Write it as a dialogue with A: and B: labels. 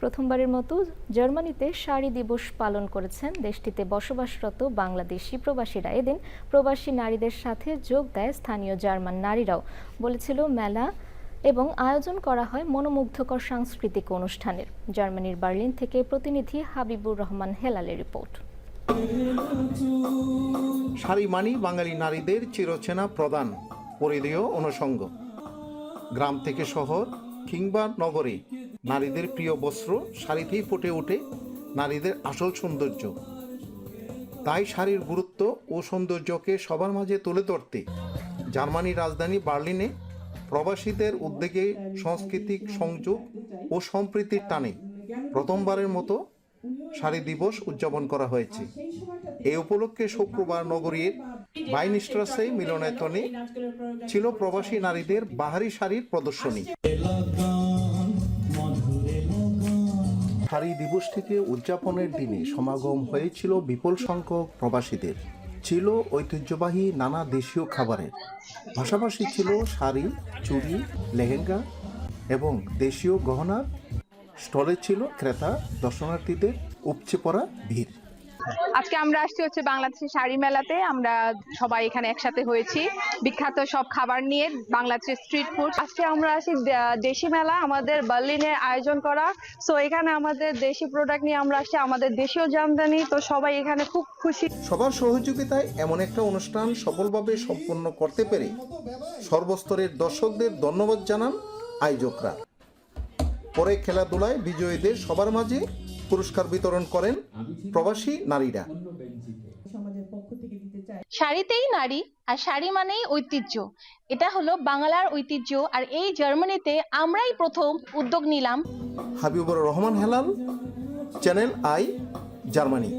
A: প্রথমবারের মতো জার্মানিতে শাড়ি দিবস পালন করেছেন দেশটিতে বসবাসরত বাংলাদেশি প্রবাসীরা। এদিন প্রবাসী নারীদের সাথে যোগ দেয় স্থানীয় জার্মান নারীরাও, বলেছিল মেলা এবং আয়োজন করা হয় মনোমুগ্ধকর সাংস্কৃতিক অনুষ্ঠানের। জার্মানির বার্লিন থেকে প্রতিনিধি হাবিবুর রহমান হেলালের রিপোর্ট।
B: শাড়ি মানি বাঙালি নারীদের চিরচেনা প্রধান পরিধেয় অনুষঙ্গ। গ্রাম থেকে শহর কিংবা নগরে নারীদের প্রিয় বস্ত্র শাড়িতেই ফুটে ওঠে নারীদের আসল সৌন্দর্য। তাই শাড়ির গুরুত্ব ও সৌন্দর্যকে সবার মাঝে তুলে ধরতে জার্মানির রাজধানী বার্লিনে প্রবাসীদের উদ্যোগে সাংস্কৃতিক সংযোগ ও সম্প্রীতির টানে প্রথমবারের মতো শাড়ি দিবস উদযাপন করা হয়েছে। এই উপলক্ষে শুক্রবার নগরীর বাইনস্ট্রাসে মিলনায়তনে ছিল প্রবাসী নারীদের বাহারি শাড়ির প্রদর্শনী। শাড়ি দিবস থেকে উদযাপনের দিনে সমাগম হয়েছিল বিপুল সংখ্যক প্রবাসীদের। ছিল ঐতিহ্যবাহী নানা দেশীয় খাবারের পাশাপাশি ছিল শাড়ি, চুড়ি, লেহেঙ্গা এবং দেশীয় গহনার স্টলে ছিল ক্রেতা দর্শনার্থীদের উপচে পড়া ভিড়।
C: আজকে আমরা আসছি বাংলাদেশের শাড়ি মেলাতে। আমরা সবাই এখানে একসাথে হয়েছি বিখ্যাত সব খাবার নিয়ে, বাংলাদেশের স্ট্রিট ফুড। আজকে আমরা আসি দেশি মেলা, আমাদের বার্লিনে আয়োজন করা। সো এখানে আমাদের দেশি প্রোডাক্ট নিয়ে আমরা আসছি, আমাদের দেশীয় জামদানি। তো সবাই এখানে খুব খুশি।
B: সবার সহযোগিতায় এমন একটা অনুষ্ঠান সফলভাবে সম্পন্ন করতে পেরে সর্বস্তরের দর্শকদের ধন্যবাদ জানান আয়োজকরা। পরে খেলাধুলায় বিজয়ীদের সবার মাঝে পুরস্কার বিতরণ করেন প্রবাসী নারীরা।
D: শাড়িতেই নারী, আর শাড়ি মানেই ঐতিহ্য। এটা হলো বাংলার ঐতিহ্য, আর এই জার্মানিতে আমরাই প্রথম উদ্যোগ নিলাম।
B: Habibur Rahman Helal, channel I, Germany.